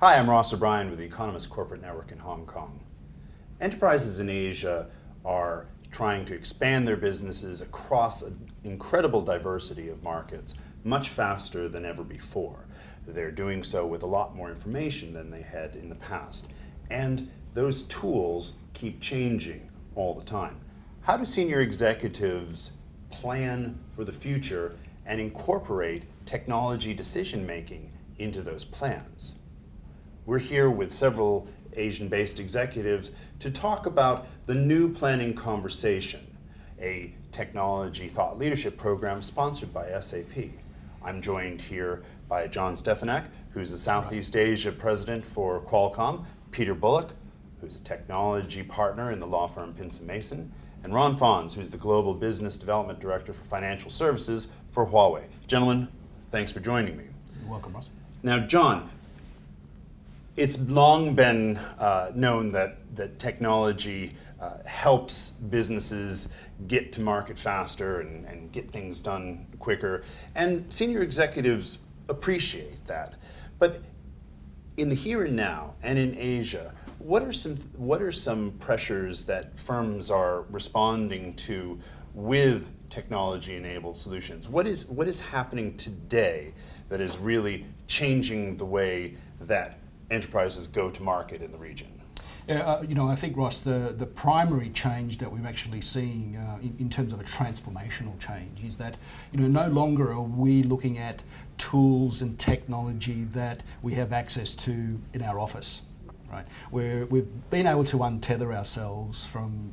Hi, I'm Ross O'Brien with the Economist Corporate Network in Hong Kong. Enterprises in Asia are trying to expand their businesses across an incredible diversity of markets much faster than ever before. They're doing so with a lot more information than they had in the past. And those tools keep changing all the time. How do senior executives plan for the future and incorporate technology decision-making into those plans? We're here with several Asian-based executives to talk about the New Planning Conversation, a technology thought leadership program sponsored by SAP. I'm joined here by John Stefanak, who's the Southeast Asia president for Qualcomm, Peter Bullock, who's a technology partner in the law firm Pinson Mason, and Ron Fons, who's the Global Business Development Director for Financial Services for Huawei. Gentlemen, thanks for joining me. You're welcome, Ross. Now, John, it's long been known that technology helps businesses get to market faster and get things done quicker, and senior executives appreciate that. But in the here and now, and in Asia, what are some pressures that firms are responding to with technology-enabled solutions? What is happening today that is really changing the way that enterprises go to market in the region? I think, Ross, the primary change that we're actually seeing in terms of a transformational change is that no longer are we looking at tools and technology that we have access to in our office. Right, where we've been able to untether ourselves from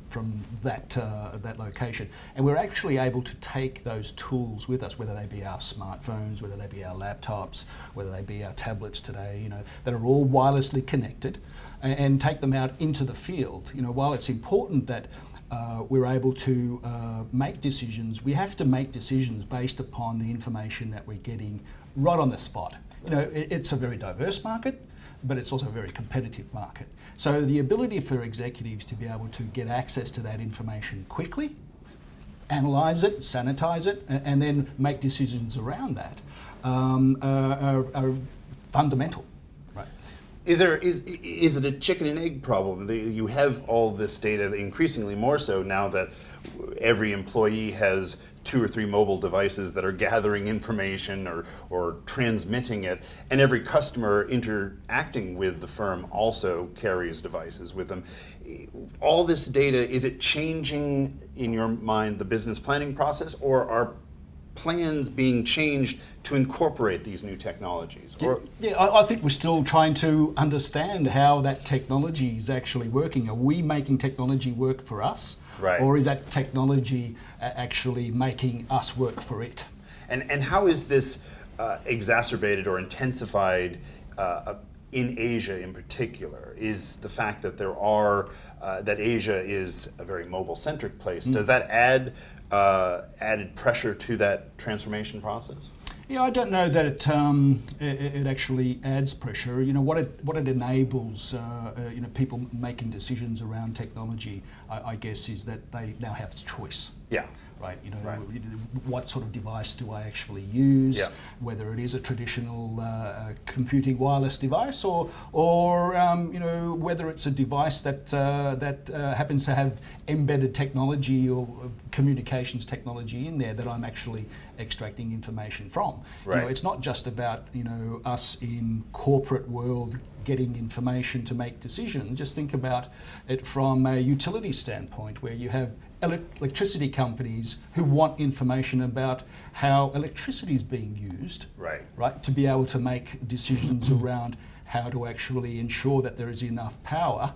that location, and we're actually able to take those tools with us, whether they be our smartphones, whether they be our laptops, whether they be our tablets today, that are all wirelessly connected, and take them out into the field. While it's important that we're able to make decisions, we have to make decisions based upon the information that we're getting right on the spot. It's a very diverse market, but it's also a very competitive market. So the ability for executives to be able to get access to that information quickly, analyze it, sanitize it, and then make decisions around that are fundamental. Right. Is it a chicken and egg problem? You have all this data, increasingly more so now that every employee has 2 or 3 mobile devices that are gathering information or transmitting it, and every customer interacting with the firm also carries devices with them. All this data, is it changing, in your mind, the business planning process, or are plans being changed to incorporate these new technologies? I think we're still trying to understand how that technology is actually working. Are we making technology work for us? Right. Or is that technology actually making us work for it? And how is this exacerbated or intensified in Asia in particular? Is the fact that that Asia is a very mobile-centric place, does that add added pressure to that transformation process? Yeah, I don't know that it actually adds pressure. What it enables, people making decisions around technology, I guess, is that they now have choice. Yeah. Right. Right. What sort of device do I actually use? Yeah. Whether it is a traditional computing wireless device, or whether it's a device that happens to have embedded technology or communications technology in there that I'm actually extracting information from. Right. It's not just about us in corporate world getting information to make decisions. Just think about it from a utility standpoint, where you have electricity companies who want information about how electricity is being used, right, to be able to make decisions around how to actually ensure that there is enough power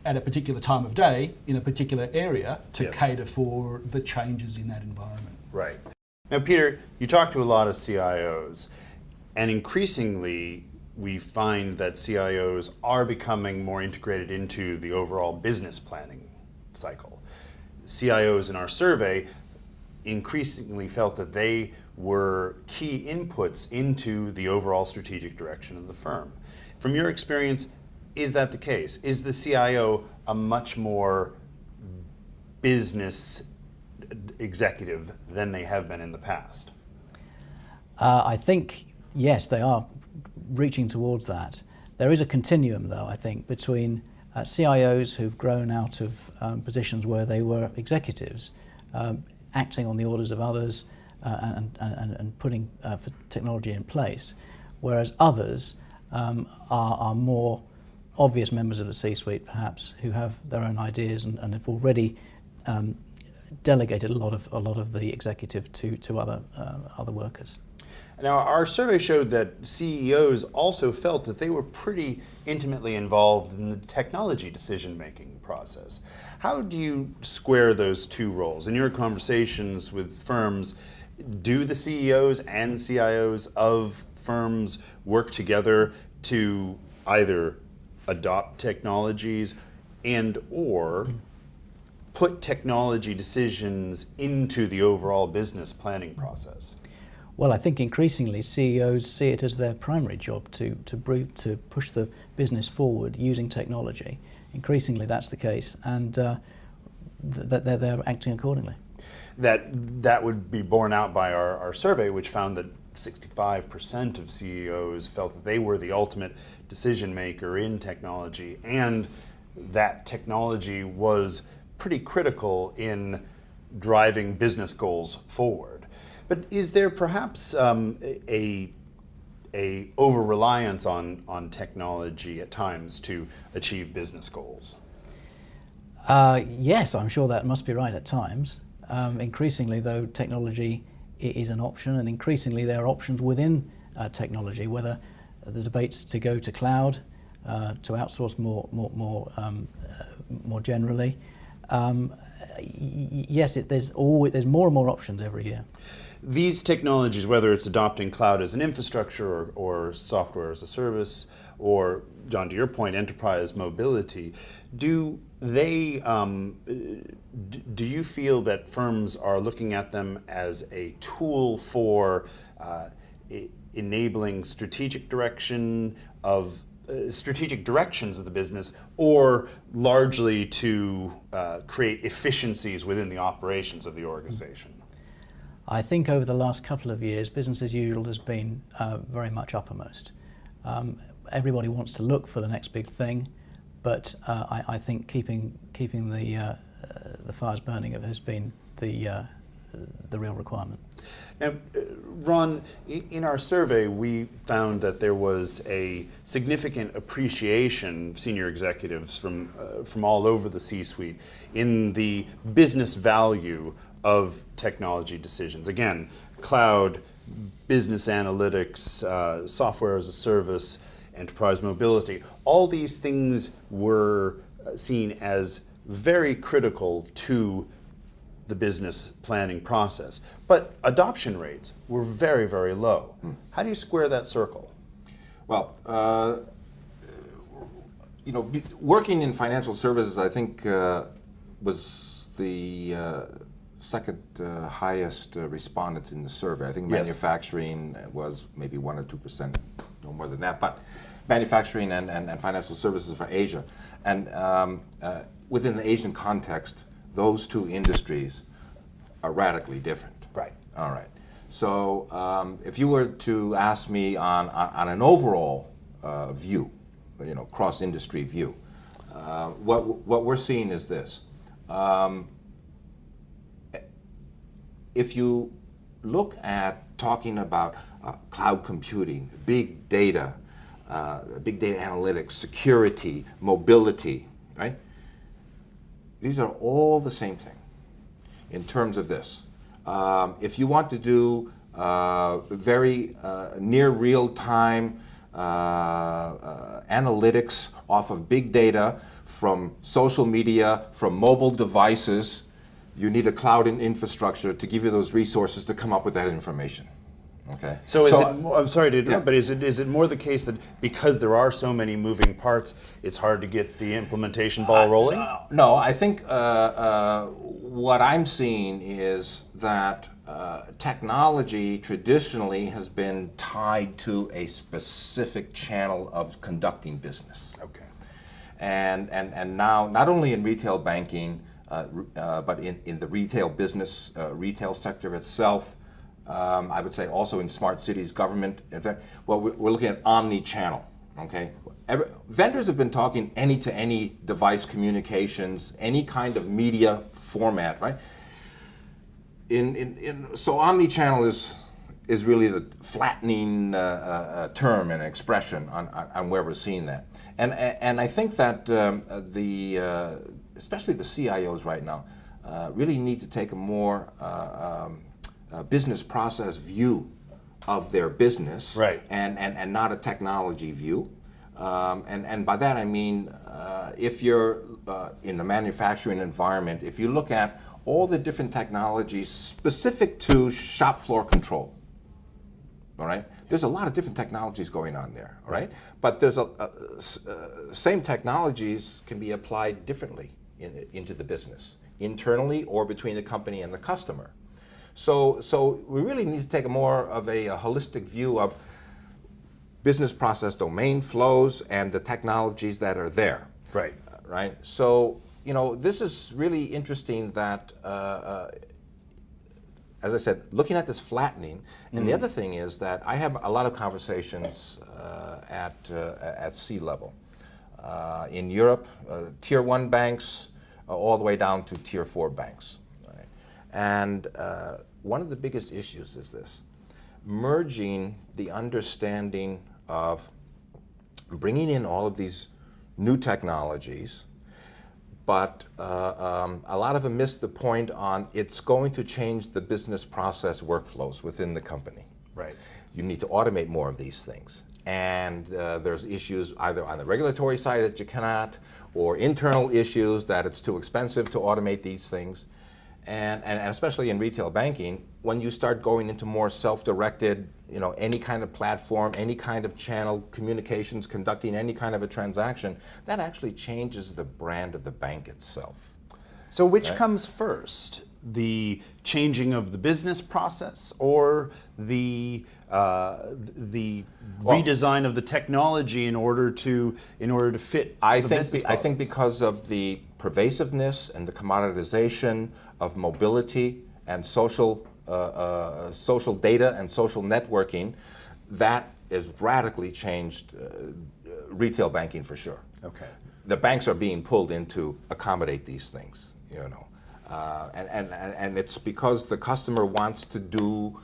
at a particular time of day in a particular area to cater for the changes in that environment. Right. Now, Peter, you talk to a lot of CIOs, and increasingly we find that CIOs are becoming more integrated into the overall business planning cycle. CIOs in our survey increasingly felt that they were key inputs into the overall strategic direction of the firm. From your experience, is that the case? Is the CIO a much more business executive than they have been in the past? I think, yes, they are reaching towards that. There is a continuum, though, I think, between CIOs who've grown out of positions where they were executives, acting on the orders of others and putting technology in place, whereas others are more obvious members of the C-suite, perhaps, who have their own ideas and have already delegated a lot of the executive to other workers. Now, our survey showed that CEOs also felt that they were pretty intimately involved in the technology decision-making process. How do you square those two roles? In your conversations with firms, do the CEOs and CIOs of firms work together to either adopt technologies and or put technology decisions into the overall business planning process? Well, I think increasingly CEOs see it as their primary job to push the business forward using technology. Increasingly that's the case, and they're acting accordingly. That would be borne out by our survey, which found that 65% of CEOs felt that they were the ultimate decision maker in technology, and that technology was pretty critical in driving business goals forward. But is there perhaps a over-reliance on technology at times to achieve business goals? Yes, I'm sure that must be right at times. Increasingly, though, technology is an option, and increasingly there are options within technology, whether the debates to go to cloud, to outsource more generally. Yes, there's more and more options every year. These technologies, whether it's adopting cloud as an infrastructure or software as a service, or, John, to your point, enterprise mobility, do you feel that firms are looking at them as a tool for enabling strategic directions of the business, or largely to create efficiencies within the operations of the organization? I think over the last couple of years, business as usual has been very much uppermost. Everybody wants to look for the next big thing, but I think keeping the fires burning has been the real requirement. Now, Ron, in our survey, we found that there was a significant appreciation of senior executives from all over the C-suite in the business value of technology decisions. Again, cloud, business analytics, software as a service, enterprise mobility, all these things were seen as very critical to the business planning process. But adoption rates were very, very low. How do you square that circle? Well, working in financial services, I think, was the second highest respondent in the survey. I think manufacturing was maybe 1 or 2%, no more than that. But manufacturing and financial services for Asia. And within the Asian context, those two industries are radically different. Right. All right. So if you were to ask me on an overall view, cross-industry view, what we're seeing is this. If you look at talking about cloud computing, big data analytics, security, mobility, right? These are all the same thing in terms of this. If you want to do very near real-time analytics off of big data from social media, from mobile devices, you need a cloud infrastructure to give you those resources to come up with that information. Okay. So I'm sorry to interrupt, but is it more the case that because there are so many moving parts, it's hard to get the implementation ball rolling? No, I think what I'm seeing is that technology traditionally has been tied to a specific channel of conducting business. Okay. And now, not only in retail banking, but in the retail business, retail sector itself, I would say also in smart cities, government. In fact, well, we're looking at omni-channel, Okay, vendors have been talking any-to-any device communications, any kind of media format, right? So omni-channel is really the flattening term and expression on where we're seeing that, and I think that especially the CIOs right now really need to take a more business process view of their business, right, and not a technology view, and by that I mean if you're in a manufacturing environment, if you look at all the different technologies specific to shop floor control, all right? There's a lot of different technologies going on there, all right? But there's same technologies can be applied differently into the business, internally or between the company and the customer. So we really need to take a more of a holistic view of business process domain flows and the technologies that are there. right. Right? So, this is really interesting that, as I said, looking at this flattening, and the other thing is that I have a lot of conversations at C-level. In Europe, tier 1 banks, all the way down to tier 4 banks. Right? And one of the biggest issues is this, merging the understanding of bringing in all of these new technologies, but a lot of them miss the point on it's going to change the business process workflows within the company. Right. You need to automate more of these things. And there's issues either on the regulatory side that you cannot, or internal issues that it's too expensive to automate these things. And especially in retail banking, when you start going into more self-directed, any kind of platform, any kind of channel communications, conducting any kind of a transaction, that actually changes the brand of the bank itself. So which comes first, the changing of the business process or the redesign of the technology in order to fit the business process? I think because of the pervasiveness and the commoditization of mobility and social data and social networking, that has radically changed retail banking for sure. Okay. The banks are being pulled in to accommodate these things, and it's because the customer wants to do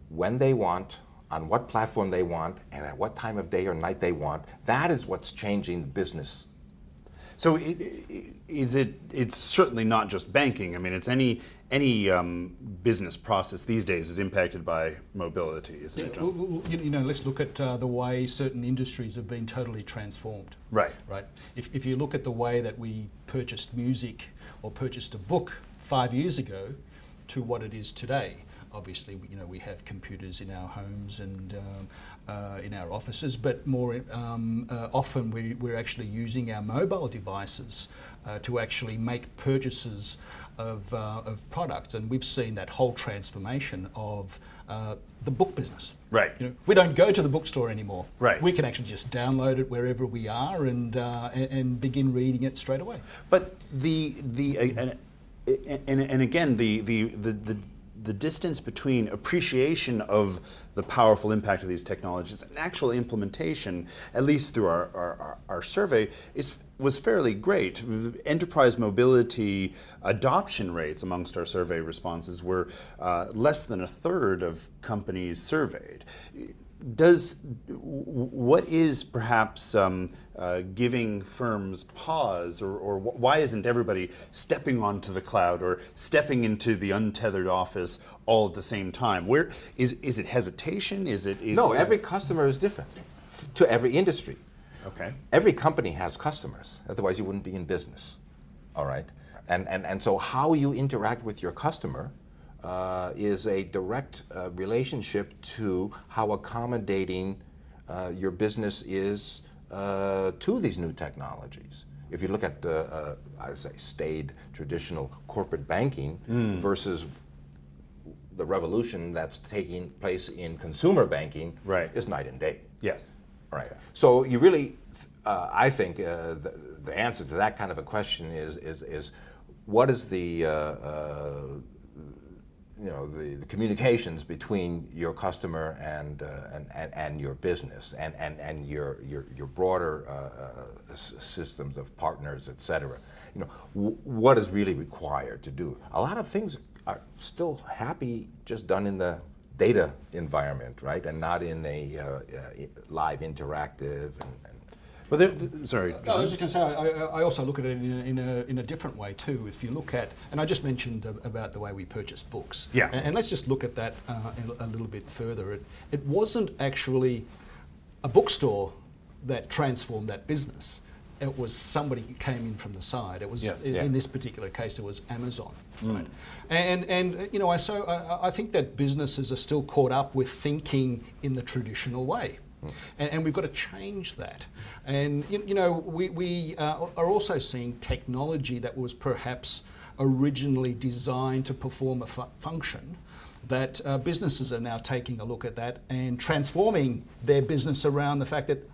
when they want, on what platform they want, and at what time of day or night they want. That is what's changing business. So it's certainly not just banking. I mean, it's any business process these days is impacted by mobility, isn't it, John? Well, let's look at the way certain industries have been totally transformed. Right. Right. If you look at the way that we purchased music or purchased a book 5 years ago to what it is today, obviously, we have computers in our homes and in our offices, but more often we're actually using our mobile devices to actually make purchases of products, and we've seen that whole transformation of the book business. Right. We don't go to the bookstore anymore. Right. We can actually just download it wherever we are and begin reading it straight away. But again the distance between appreciation of the powerful impact of these technologies and actual implementation, at least through our survey, was fairly great. Enterprise mobility adoption rates amongst our survey responses were less than a third of companies surveyed. What is perhaps giving firms pause, or why isn't everybody stepping onto the cloud or stepping into the untethered office all at the same time? Where is it hesitation? No, every customer is different to every industry. Okay. Every company has customers, otherwise you wouldn't be in business. All right? And so how you interact with your customer is a direct relationship to how accommodating your business is to these new technologies. If you look at I would say staid traditional corporate banking versus the revolution that's taking place in consumer banking, right, is night and day. Yes. Right. Okay. So you really, I think the answer to that kind of a question is what is the the communications between your customer and your business and your broader systems of partners, etc. What is really required to do? A lot of things are still just done in the data environment, right, and not in a live interactive Well, sorry. I was just going to say, I also look at it in a different way too. If you look at, and I just mentioned about the way we purchase books. Yeah. And let's just look at that a little bit further. It wasn't actually a bookstore that transformed that business. It was somebody who came in from the side. It was, in this particular case, it was Amazon. Right? And I think that businesses are still caught up with thinking in the traditional way. And we've got to change that. And we are also seeing technology that was perhaps originally designed to perform a function, that businesses are now taking a look at that and transforming their business around the fact that,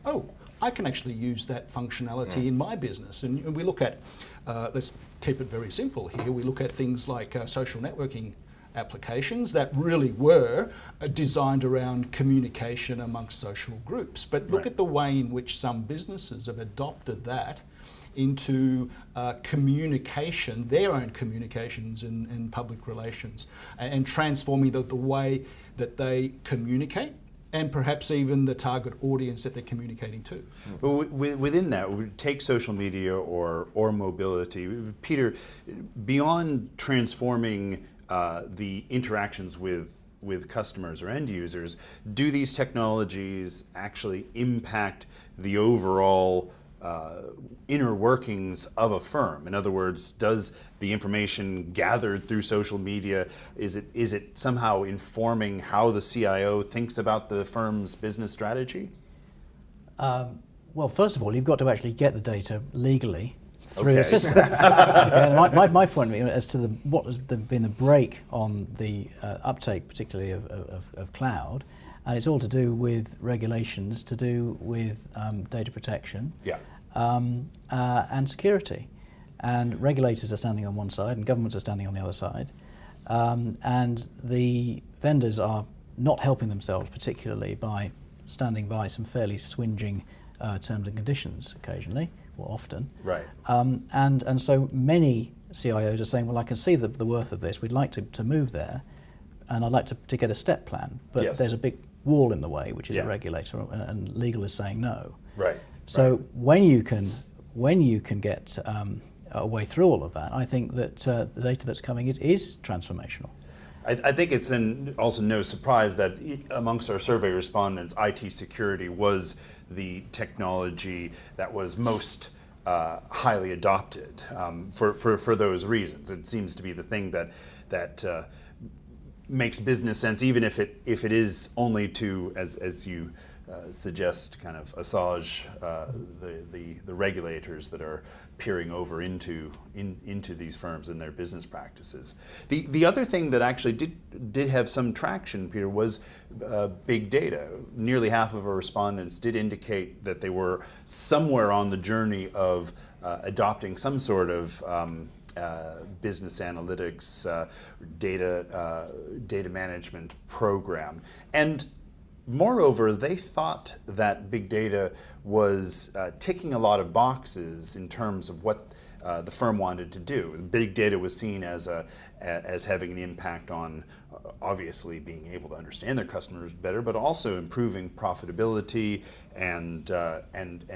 I can actually use that functionality in my business. And we look at, let's keep it very simple here, we look at things like social networking applications that really were designed around communication amongst social groups. But look at the way in which some businesses have adopted that into communication, their own communications and public relations, and transforming the way that they communicate, and perhaps even the target audience that they're communicating to. Well, within that, we take social media or mobility. Peter, beyond transforming the interactions with customers or end users, do these technologies actually impact the overall inner workings of a firm? In other words, does the information gathered through social media, is it somehow informing how the CIO thinks about the firm's business strategy? Well, first of all, you've got to actually get the data legally through a system. My point as to what has been the brake on the uptake, particularly of cloud, and it's all to do with regulations, to do with data protection, and security. And regulators are standing on one side, and governments are standing on the other side, and the vendors are not helping themselves, particularly by standing by some fairly swinging terms and conditions occasionally, or often. Right. And so many CIOs are saying, well, I can see the worth of this, we'd like to move there, and I'd like to get a step plan, but there's a big wall in the way, which is a regulator, and legal is saying no. Right. So when you can get a way through all of that, I think that the data that's coming is transformational. I think it's also no surprise that amongst our survey respondents, IT security was the technology that was most highly adopted for those reasons. It seems to be the thing that makes business sense, even if it is only to, as you suggest, kind of assuage the regulators that are peering over into these firms and their business practices. The other thing that actually did have some traction, Peter, was big data. Nearly half of our respondents did indicate that they were somewhere on the journey of adopting some sort of business analytics, data management program. And moreover, they thought that big data was ticking a lot of boxes in terms of what the firm wanted to do. Big data was seen as having an impact on obviously being able to understand their customers better, but also improving profitability and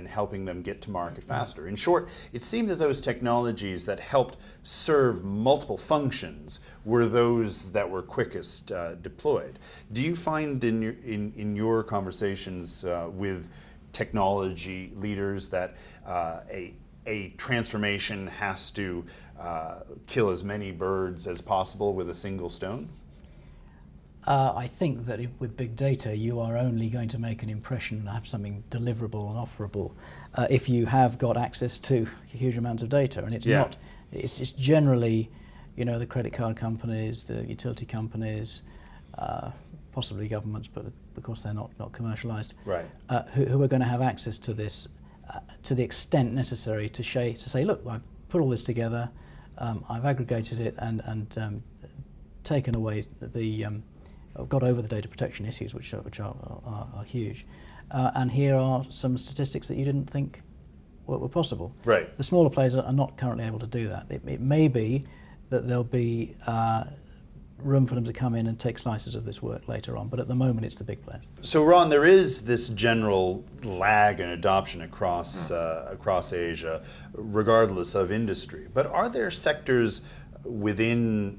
helping them get to market faster. In short, it seemed that those technologies that helped serve multiple functions were those that were quickest deployed. Do you find in your conversations with technology leaders that a transformation has to kill as many birds as possible with a single stone? I think that with big data, you are only going to make an impression and have something deliverable and offerable if you have got access to huge amounts of data. And it's not. It's generally, the credit card companies, the utility companies, possibly governments, but of course they're not commercialised. Right. Who are going to have access to this to the extent necessary to say, look, I've put all this together, I've aggregated it, and taken away got over the data protection issues, which are huge. And here are some statistics that you didn't think were possible. Right. The smaller players are not currently able to do that. It may be that there'll be room for them to come in and take slices of this work later on, but at the moment it's the big players. So Ron, there is this general lag in adoption across Asia, regardless of industry. But are there sectors within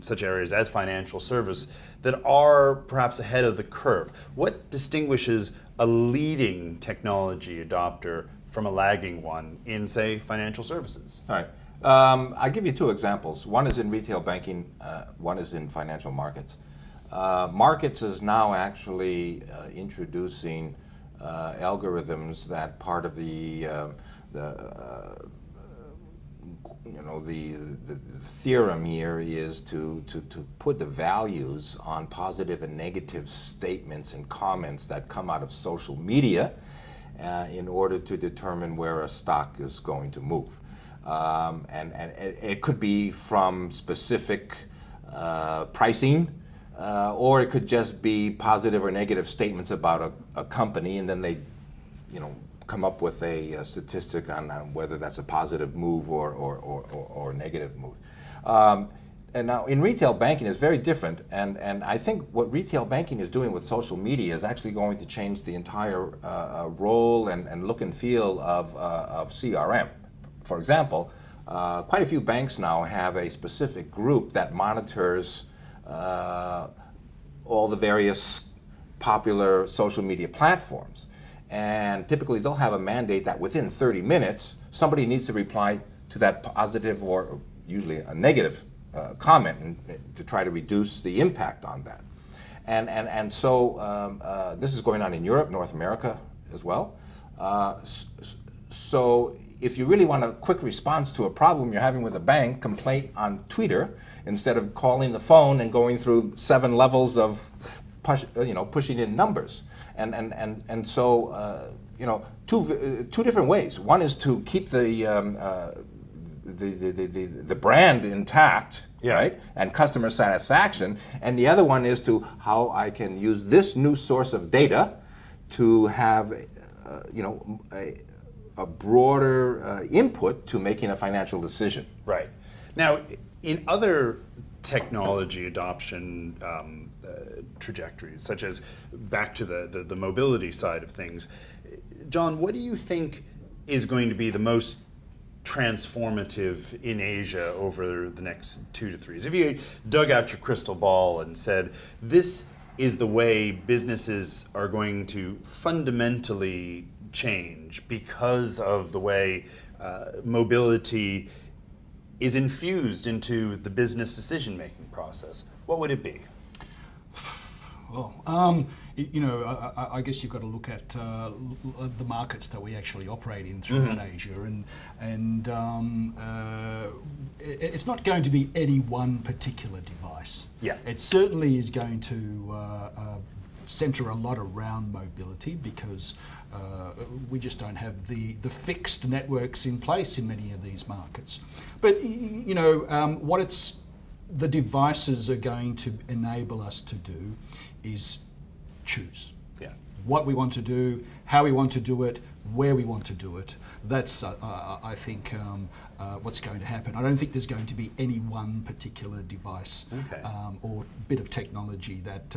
such areas as financial service that are perhaps ahead of the curve? What distinguishes a leading technology adopter from a lagging one in, say, financial services? All right. I'll give you two examples. One is in retail banking, one is in financial markets. Markets is now actually introducing algorithms that part of the theorem here is to put the values on positive and negative statements and comments that come out of social media in order to determine where a stock is going to move. And it could be from specific pricing, or it could just be positive or negative statements about a company, and then they, come up with a statistic on whether that's a positive move or a negative move. And now in retail banking it's very different, and I think what retail banking is doing with social media is actually going to change the entire role and look and feel of CRM. For example, quite a few banks now have a specific group that monitors all the various popular social media platforms. And typically they'll have a mandate that within 30 minutes, somebody needs to reply to that positive or usually a negative comment to try to reduce the impact on that. And so this is going on in Europe, North America as well. So if you really want a quick response to a problem you're having with a bank, complaint on Twitter instead of calling the phone and going through 7 levels of pushing in numbers. And so two different ways. One is to keep the brand intact, yeah, right, and customer satisfaction, and the other one is to how I can use this new source of data to have a broader input to making a financial decision. Right. Now, in other technology adoption trajectories, such as back to the mobility side of things, John, what do you think is going to be the most transformative in Asia over the next 2 to 3 years? If you dug out your crystal ball and said, this is the way businesses are going to fundamentally change because of the way mobility is infused into the business decision-making process, what would it be? Well, I guess you've got to look at the markets that we actually operate in throughout Asia, and it's not going to be any one particular device. Yeah. It certainly is going to centre a lot around mobility because we just don't have the fixed networks in place in many of these markets. But what the devices are going to enable us to do is choose. Yeah. What we want to do, how we want to do it, where we want to do it. That's, I think, what's going to happen. I don't think there's going to be any one particular device or bit of technology that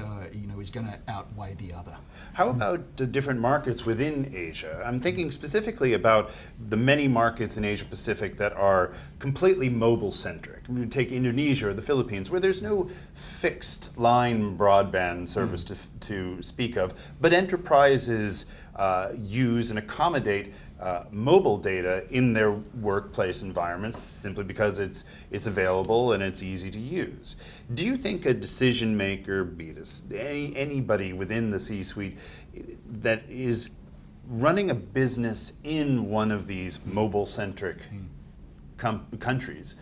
is going to outweigh the other. How about the different markets within Asia? I'm thinking specifically about the many markets in Asia Pacific that are completely mobile-centric. We take Indonesia or the Philippines, where there's no fixed line broadband service to speak of, but enterprises use and accommodate mobile data in their workplace environments simply because it's available and it's easy to use. Do you think a decision maker, be it anybody within the C-suite that is running a business in one of these mobile-centric countries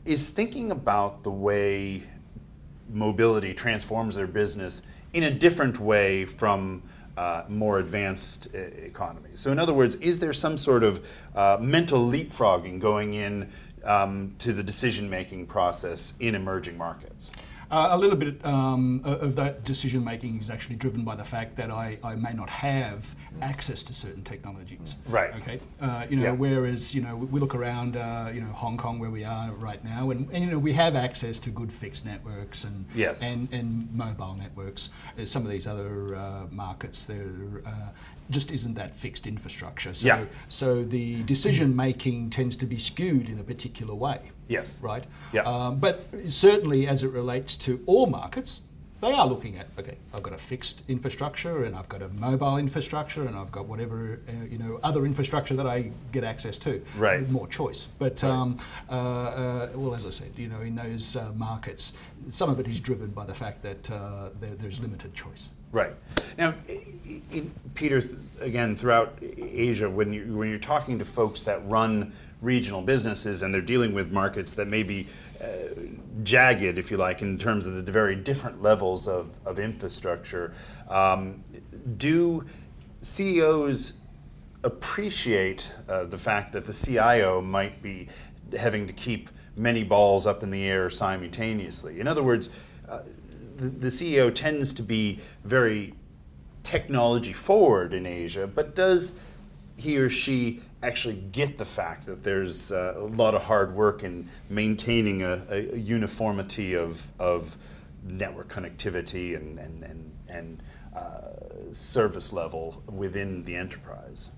is thinking about the way mobility transforms their business in a different way from more advanced economies? So in other words, is there some sort of mental leapfrogging going in to the decision-making process in emerging markets? A little bit of that decision making is actually driven by the fact that I may not have access to certain technologies. Right. Okay. Yeah. Whereas we look around Hong Kong where we are right now, and we have access to good fixed networks and Yes. and mobile networks. Some of these other markets there just isn't that fixed infrastructure. So Yeah. so the decision making tends to be skewed in a particular way. Yes. Right. Yeah. But certainly, as it relates to all markets, they are looking at, okay, I've got a fixed infrastructure, and I've got a mobile infrastructure, and I've got whatever other infrastructure that I get access to. Right. With more choice. But Right. well, as I said, in those markets, some of it is driven by the fact that there's limited choice. Right. Now, Peter, again, throughout Asia, when you're talking to folks that run regional businesses and they're dealing with markets that may be jagged, if you like, in terms of the very different levels of infrastructure, do CEOs appreciate the fact that the CIO might be having to keep many balls up in the air simultaneously? In other words, the CEO tends to be very technology forward in Asia, but does he or she actually get the fact that there's a lot of hard work in maintaining a uniformity of network connectivity and service level within the enterprise?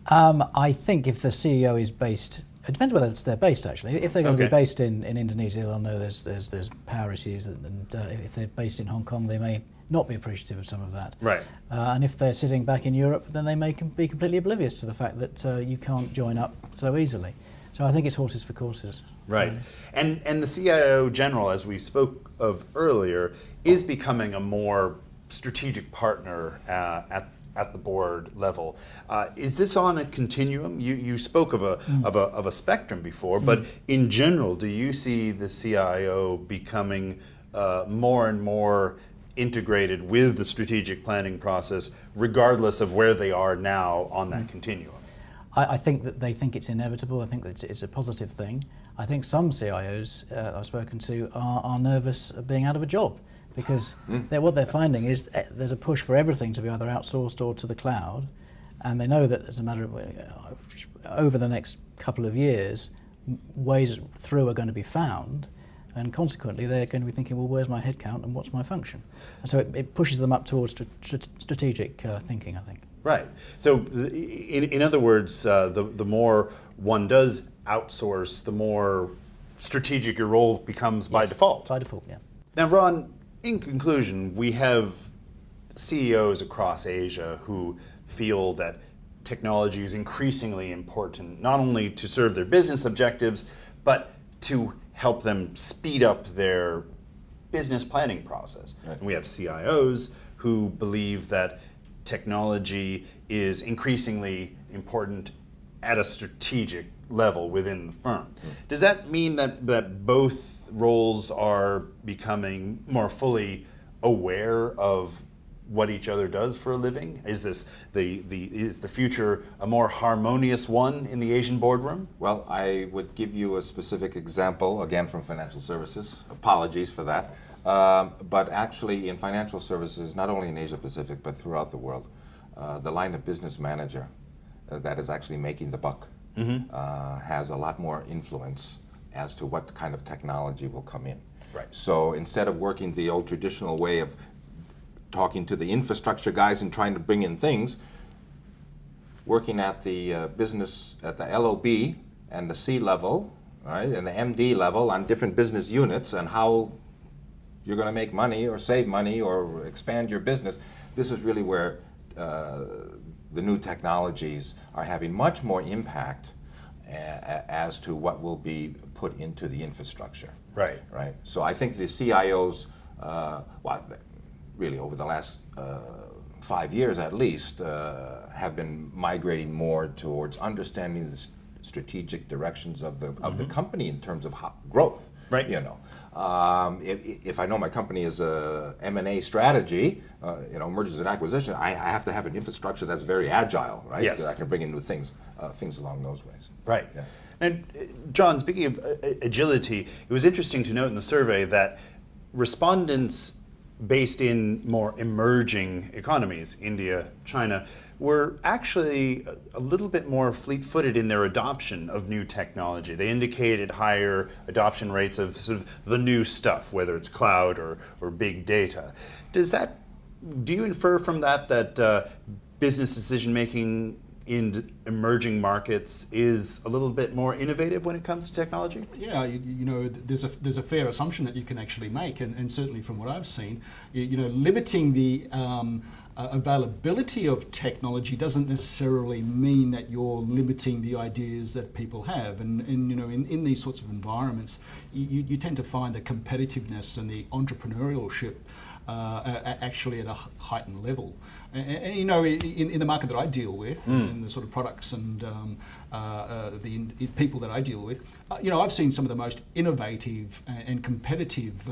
I think if the CEO is based, it depends whether they're based actually. If they're going to be Okay. based in Indonesia, they'll know there's power issues, and if they're based in Hong Kong, they may not be appreciative of some of that. Right. And if they're sitting back in Europe, then they may be completely oblivious to the fact that you can't join up so easily. So I think it's horses for courses. Right. And the CIO general, as we spoke of earlier, is becoming a more strategic partner at the board level. Is this on a continuum? You spoke of a spectrum before, but in general, do you see the CIO becoming more and more integrated with the strategic planning process, regardless of where they are now on that continuum? I think that they think it's inevitable. I think that it's a positive thing. I think some CIOs I've spoken to are nervous of being out of a job, because what they're finding is there's a push for everything to be either outsourced or to the cloud, and they know that as a matter of over the next couple of years, ways through are going to be found, and consequently they're going to be thinking, well, where's my headcount and what's my function? And so it pushes them up towards strategic thinking, I think. Right. So, in other words, the more one does outsource, the more strategic your role becomes by default. By default, yeah. Now, Ron, in conclusion, we have CEOs across Asia who feel that technology is increasingly important, not only to serve their business objectives, but to help them speed up their business planning process. Right. And we have CIOs who believe that technology is increasingly important at a strategic level within the firm. Does that mean that both roles are becoming more fully aware of what each other does for a living? Is this is the future a more harmonious one in the Asian boardroom? Well, I would give you a specific example, again from financial services. Apologies for that. But actually in financial services, not only in Asia Pacific, but throughout the world, the line of business manager that is actually making the buck has a lot more influence as to what kind of technology will come in. Right. So instead of working the old traditional way of talking to the infrastructure guys and trying to bring in things, working at the business, at the LOB and the C level, right, and the MD level on different business units and how you're going to make money or save money or expand your business. This is really where the new technologies are having much more impact as to what will be put into the infrastructure. Right. Right. So I think the CIOs, well, really over the last 5 years at least, have been migrating more towards understanding the strategic directions of the company in terms of growth. Right. You know, if I know my company is a M&A strategy, mergers and acquisitions, I have to have an infrastructure that's very agile, right? Yes. That I can bring in new things along those ways. Right. Yeah. And John, speaking of agility, it was interesting to note in the survey that respondents based in more emerging economies, India, China, were actually a little bit more fleet-footed in their adoption of new technology. They indicated higher adoption rates of sort of the new stuff, whether it's cloud or big data. Do you infer from that that business decision-making in emerging markets is a little bit more innovative when it comes to technology? Yeah, you know, there's a fair assumption that you can actually make, and certainly from what I've seen, you know, limiting the availability of technology doesn't necessarily mean that you're limiting the ideas that people have. And you know, in these sorts of environments, you tend to find the competitiveness and the entrepreneurship actually at a heightened level. And you know, in the market that I deal with, and the sort of products and the people that I deal with, you know, I've seen some of the most innovative and competitive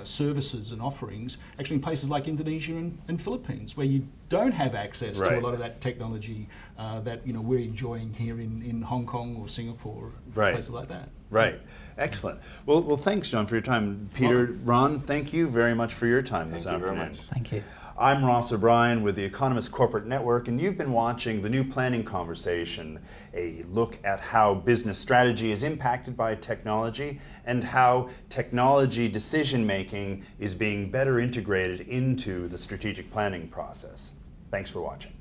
services and offerings actually in places like Indonesia and Philippines, where you don't have access to a lot of that technology that, you know, we're enjoying here in Hong Kong or Singapore, places like that. Right. Excellent. Well, thanks, John, for your time. Peter, Ron, thank you very much for your time this afternoon. Very much. Thank you. I'm Ross O'Brien with the Economist Corporate Network, and you've been watching The New Planning Conversation, a look at how business strategy is impacted by technology and how technology decision-making is being better integrated into the strategic planning process. Thanks for watching.